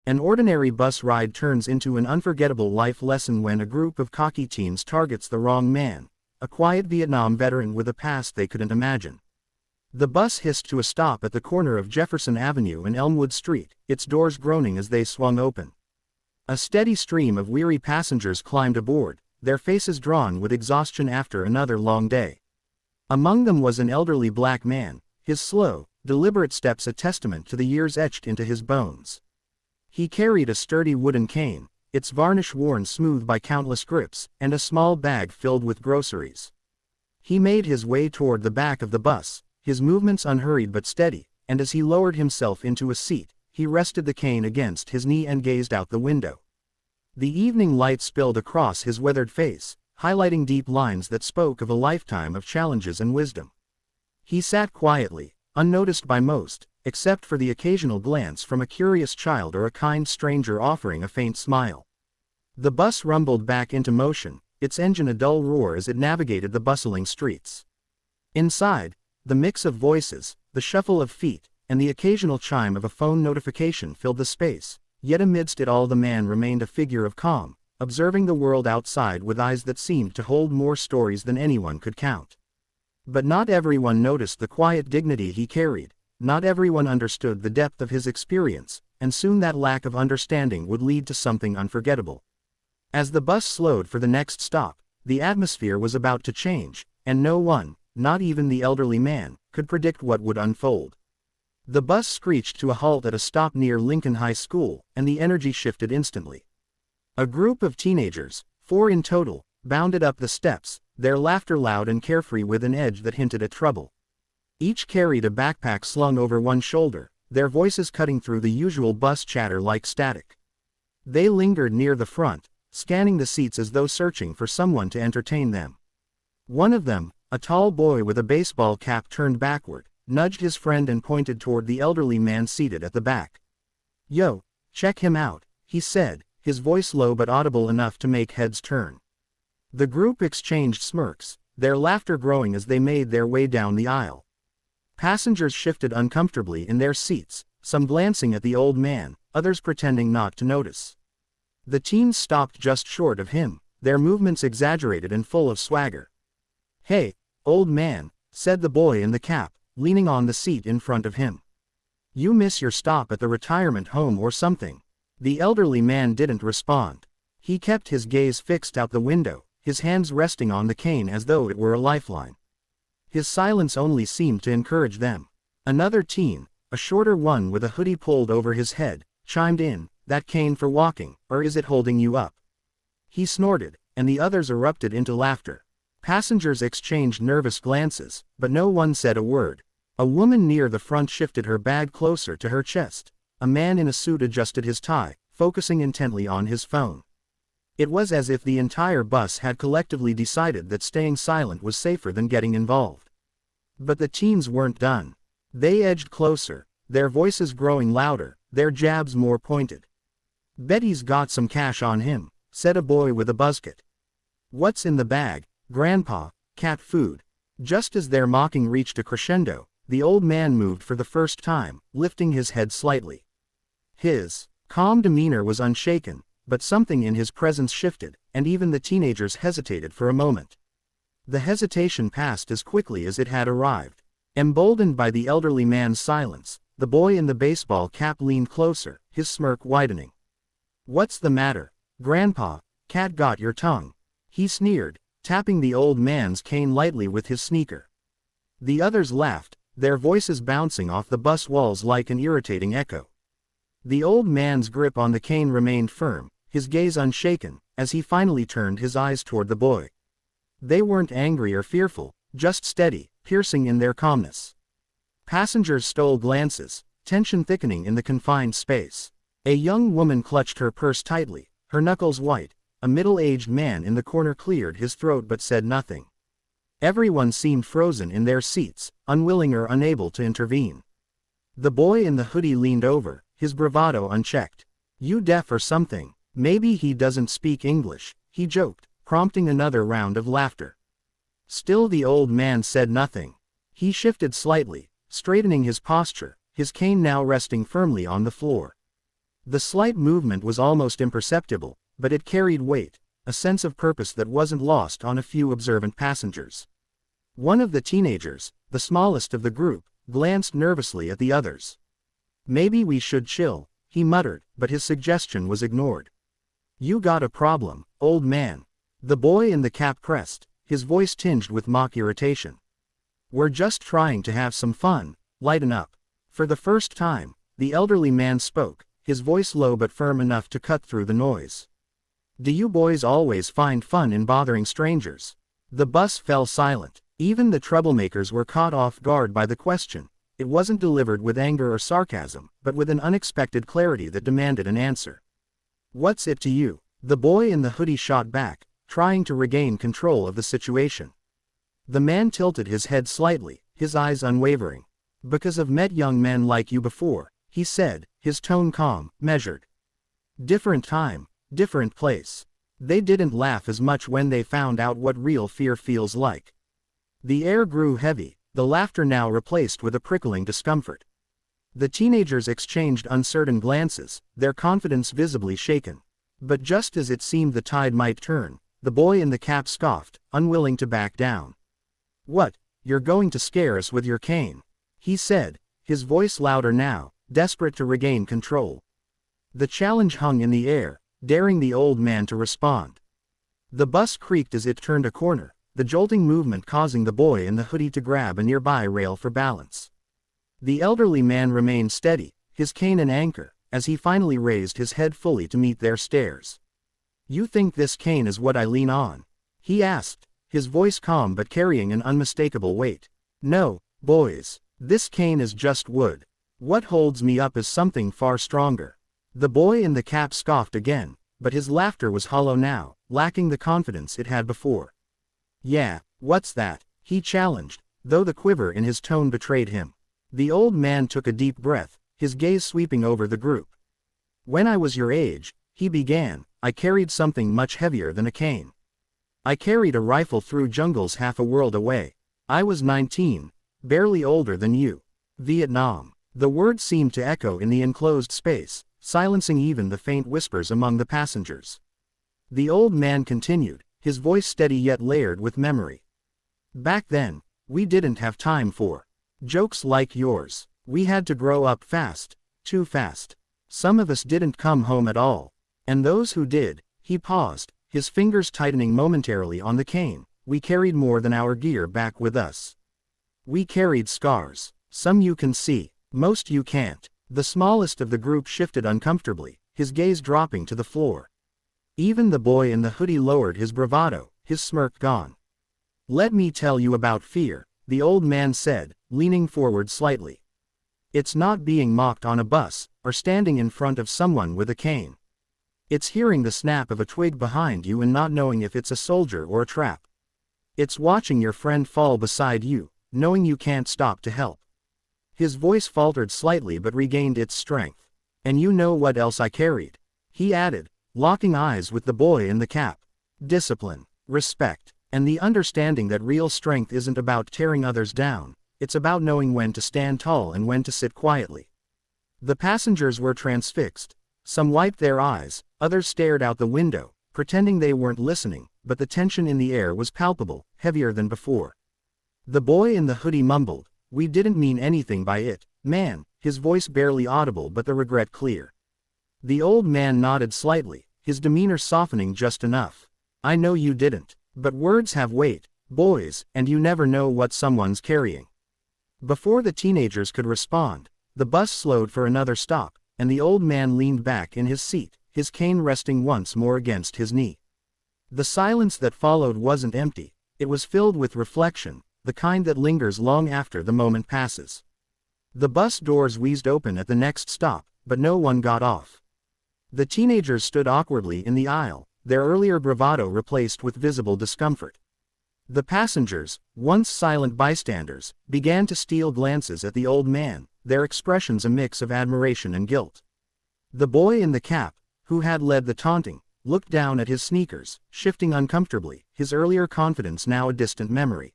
An ordinary bus ride turns into an unforgettable life lesson when a group of cocky teens targets the wrong man, a quiet Vietnam veteran with a past they couldn't imagine. The bus hissed to a stop at the corner of Jefferson Avenue and Elmwood Street, its doors groaning as they swung open. A steady stream of weary passengers climbed aboard, their faces drawn with exhaustion after another long day. Among them was an elderly black man, his slow, deliberate steps a testament to the years etched into his bones. He carried a sturdy wooden cane, its varnish worn smooth by countless grips, and a small bag filled with groceries. He made his way toward the back of the bus, his movements unhurried but steady, and as he lowered himself into a seat, he rested the cane against his knee and gazed out the window. The evening light spilled across his weathered face, highlighting deep lines that spoke of a lifetime of challenges and wisdom. He sat quietly, unnoticed by most, except for the occasional glance from a curious child or a kind stranger offering a faint smile. The bus rumbled back into motion, its engine a dull roar as it navigated the bustling streets. Inside, the mix of voices, the shuffle of feet, and the occasional chime of a phone notification filled the space, yet amidst it all the man remained a figure of calm, observing the world outside with eyes that seemed to hold more stories than anyone could count. But not everyone noticed the quiet dignity he carried, not everyone understood the depth of his experience, and soon that lack of understanding would lead to something unforgettable. As the bus slowed for the next stop, the atmosphere was about to change, and no one, not even the elderly man, could predict what would unfold. The bus screeched to a halt at a stop near Lincoln High School, and the energy shifted instantly. A group of teenagers, 4 in total, bounded up the steps, their laughter loud and carefree with an edge that hinted at trouble. Each carried a backpack slung over one shoulder, their voices cutting through the usual bus chatter like static. They lingered near the front, scanning the seats as though searching for someone to entertain them. One of them, a tall boy with a baseball cap turned backward, nudged his friend and pointed toward the elderly man seated at the back. "Yo, check him out," he said, his voice low but audible enough to make heads turn. The group exchanged smirks, their laughter growing as they made their way down the aisle. Passengers shifted uncomfortably in their seats, some glancing at the old man, others pretending not to notice. The teens stopped just short of him, their movements exaggerated and full of swagger. "Hey, old man," said the boy in the cap, leaning on the seat in front of him. "You miss your stop at the retirement home or something?" The elderly man didn't respond. He kept his gaze fixed out the window, his hands resting on the cane as though it were a lifeline. His silence only seemed to encourage them. Another teen, a shorter one with a hoodie pulled over his head, chimed in, "That cane for walking, or is it holding you up?" He snorted, and the others erupted into laughter. Passengers exchanged nervous glances, but no one said a word. A woman near the front shifted her bag closer to her chest. A man in a suit adjusted his tie, focusing intently on his phone. It was as if the entire bus had collectively decided that staying silent was safer than getting involved. But the teens weren't done. They edged closer, their voices growing louder, their jabs more pointed. "Betty's got some cash on him," said a boy with a buzzcut. "What's in the bag, Grandpa? Cat food." Just as their mocking reached a crescendo, the old man moved for the first time, lifting his head slightly. His calm demeanor was unshaken, but something in his presence shifted, and even the teenagers hesitated for a moment. The hesitation passed as quickly as it had arrived. Emboldened by the elderly man's silence, the boy in the baseball cap leaned closer, his smirk widening. "What's the matter, Grandpa? Cat got your tongue?" he sneered, tapping the old man's cane lightly with his sneaker. The others laughed, their voices bouncing off the bus walls like an irritating echo. The old man's grip on the cane remained firm, his gaze unshaken, as he finally turned his eyes toward the boy. They weren't angry or fearful, just steady, piercing in their calmness. Passengers stole glances, tension thickening in the confined space. A young woman clutched her purse tightly, her knuckles white. A middle-aged man in the corner cleared his throat but said nothing. Everyone seemed frozen in their seats, unwilling or unable to intervene. The boy in the hoodie leaned over, his bravado unchecked. "You deaf or something? Maybe he doesn't speak English," he joked, prompting another round of laughter. Still the old man said nothing. He shifted slightly, straightening his posture, his cane now resting firmly on the floor. The slight movement was almost imperceptible, but it carried weight, a sense of purpose that wasn't lost on a few observant passengers. One of the teenagers, the smallest of the group, glanced nervously at the others. "Maybe we should chill," he muttered, but his suggestion was ignored. "You got a problem, old man?" The boy in the cap pressed, his voice tinged with mock irritation. "We're just trying to have some fun, lighten up." For the first time, the elderly man spoke, his voice low but firm enough to cut through the noise. "Do you boys always find fun in bothering strangers?" The bus fell silent. Even the troublemakers were caught off guard by the question. It wasn't delivered with anger or sarcasm, but with an unexpected clarity that demanded an answer. "What's it to you?" The boy in the hoodie shot back, trying to regain control of the situation. The man tilted his head slightly, his eyes unwavering. "Because I've met young men like you before," he said, his tone calm, measured. "Different time, different place. They didn't laugh as much when they found out what real fear feels like." The air grew heavy, the laughter now replaced with a prickling discomfort. The teenagers exchanged uncertain glances, their confidence visibly shaken. But just as it seemed the tide might turn, the boy in the cap scoffed, unwilling to back down. "What, you're going to scare us with your cane?" he said, his voice louder now, desperate to regain control. The challenge hung in the air, daring the old man to respond. The bus creaked as it turned a corner, the jolting movement causing the boy in the hoodie to grab a nearby rail for balance. The elderly man remained steady, his cane an anchor, as he finally raised his head fully to meet their stares. "You think this cane is what I lean on?" he asked, his voice calm but carrying an unmistakable weight. "No, boys, this cane is just wood. What holds me up is something far stronger." The boy in the cap scoffed again, but his laughter was hollow now, lacking the confidence it had before. "Yeah, what's that?" he challenged, though the quiver in his tone betrayed him. The old man took a deep breath, his gaze sweeping over the group. "When I was your age," he began, "I carried something much heavier than a cane. I carried a rifle through jungles half a world away. I was 19, barely older than you. Vietnam." The word seemed to echo in the enclosed space, silencing even the faint whispers among the passengers. The old man continued, his voice steady yet layered with memory. "Back then, we didn't have time for jokes like yours. We had to grow up fast, too fast. Some of us didn't come home at all. And those who did," he paused, his fingers tightening momentarily on the cane, "we carried more than our gear back with us. We carried scars. Some you can see, most you can't." The smallest of the group shifted uncomfortably, his gaze dropping to the floor. Even the boy in the hoodie lowered his bravado, his smirk gone. "Let me tell you about fear," the old man said, leaning forward slightly. "It's not being mocked on a bus, or standing in front of someone with a cane. It's hearing the snap of a twig behind you and not knowing if it's a soldier or a trap. It's watching your friend fall beside you, knowing you can't stop to help." His voice faltered slightly but regained its strength. "And you know what else I carried?" he added, locking eyes with the boy in the cap. "Discipline, respect, and the understanding that real strength isn't about tearing others down, it's about knowing when to stand tall and when to sit quietly." The passengers were transfixed. Some wiped their eyes, others stared out the window, pretending they weren't listening, but the tension in the air was palpable, heavier than before. The boy in the hoodie mumbled, "We didn't mean anything by it, man," his voice barely audible but the regret clear. The old man nodded slightly, his demeanor softening just enough. "I know you didn't, but words have weight, boys, and you never know what someone's carrying." Before the teenagers could respond, the bus slowed for another stop, and the old man leaned back in his seat, his cane resting once more against his knee. The silence that followed wasn't empty, it was filled with reflection, the kind that lingers long after the moment passes. The bus doors wheezed open at the next stop, but no one got off. The teenagers stood awkwardly in the aisle, their earlier bravado replaced with visible discomfort. The passengers, once silent bystanders, began to steal glances at the old man, their expressions a mix of admiration and guilt. The boy in the cap, who had led the taunting, looked down at his sneakers, shifting uncomfortably, his earlier confidence now a distant memory.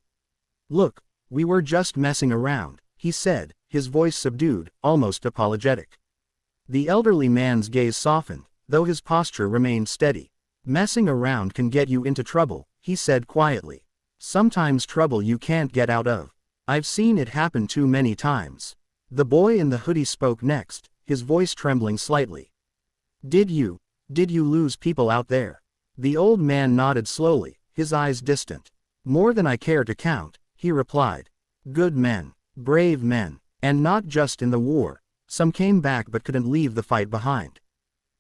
"Look, we were just messing around," he said, his voice subdued, almost apologetic. The elderly man's gaze softened, though his posture remained steady. Messing around can get you into trouble, he said quietly. Sometimes trouble you can't get out of. I've seen it happen too many times. The boy in the hoodie spoke next, his voice trembling slightly. Did you lose people out there? The old man nodded slowly, his eyes distant. More than I care to count, he replied. Good men, brave men, and not just in the war. Some came back but couldn't leave the fight behind.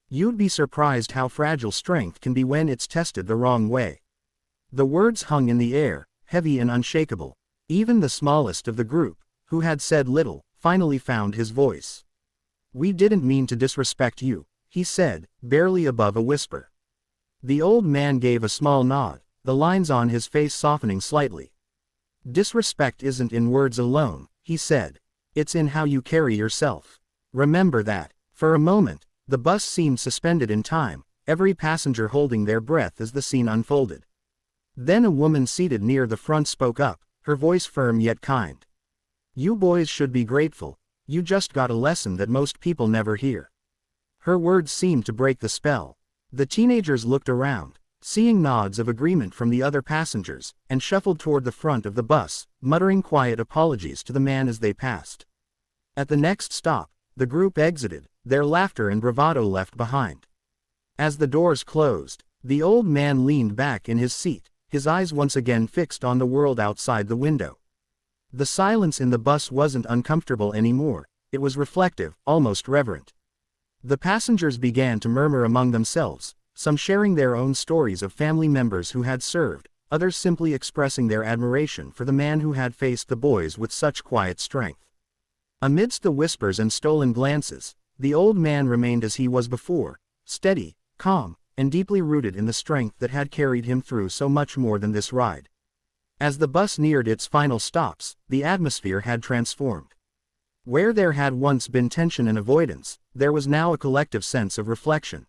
You'd be surprised how fragile strength can be when it's tested the wrong way. The words hung in the air, heavy and unshakable. Even the smallest of the group, who had said little, finally found his voice. We didn't mean to disrespect you, he said, barely above a whisper. The old man gave a small nod, the lines on his face softening slightly. Disrespect isn't in words alone, he said. It's in how you carry yourself. Remember that. For a moment, the bus seemed suspended in time, every passenger holding their breath as the scene unfolded. Then a woman seated near the front spoke up, her voice firm yet kind. You boys should be grateful. You just got a lesson that most people never hear. Her words seemed to break the spell. The teenagers looked around, seeing nods of agreement from the other passengers, and shuffled toward the front of the bus, muttering quiet apologies to the man as they passed. At the next stop, the group exited, their laughter and bravado left behind. As the doors closed, the old man leaned back in his seat, his eyes once again fixed on the world outside the window. The silence in the bus wasn't uncomfortable anymore, it was reflective, almost reverent. The passengers began to murmur among themselves, some sharing their own stories of family members who had served, others simply expressing their admiration for the man who had faced the boys with such quiet strength. Amidst the whispers and stolen glances, the old man remained as he was before, steady, calm, and deeply rooted in the strength that had carried him through so much more than this ride. As the bus neared its final stops, the atmosphere had transformed. Where there had once been tension and avoidance, there was now a collective sense of reflection.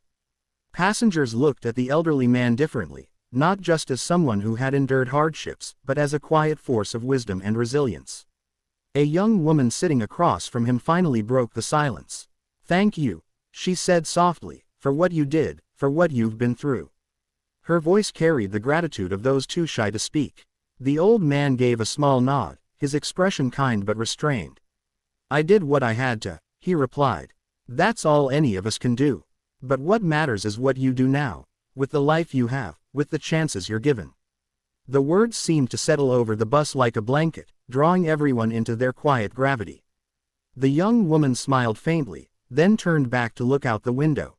Passengers looked at the elderly man differently, not just as someone who had endured hardships, but as a quiet force of wisdom and resilience. A young woman sitting across from him finally broke the silence. Thank you, she said softly, for what you did, for what you've been through. Her voice carried the gratitude of those too shy to speak. The old man gave a small nod, his expression kind but restrained. I did what I had to, he replied. That's all any of us can do. But what matters is what you do now, with the life you have, with the chances you're given. The words seemed to settle over the bus like a blanket, drawing everyone into their quiet gravity. The young woman smiled faintly, then turned back to look out the window.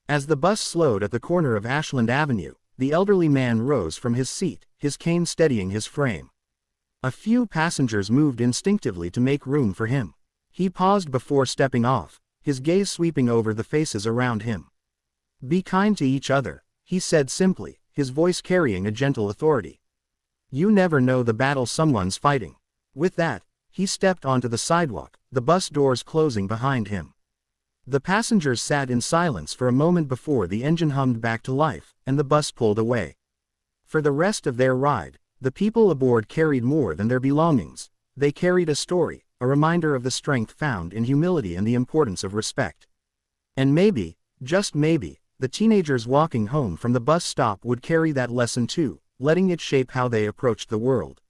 As the bus slowed at the corner of Ashland Avenue, the elderly man rose from his seat, his cane steadying his frame. A few passengers moved instinctively to make room for him. He paused before stepping off, his gaze sweeping over the faces around him. Be kind to each other, he said simply, his voice carrying a gentle authority. You never know the battle someone's fighting. With that, he stepped onto the sidewalk, the bus doors closing behind him. The passengers sat in silence for a moment before the engine hummed back to life, and the bus pulled away. For the rest of their ride, the people aboard carried more than their belongings. They carried a story, a reminder of the strength found in humility and the importance of respect. And maybe, just maybe, the teenagers walking home from the bus stop would carry that lesson too, letting it shape how they approached the world.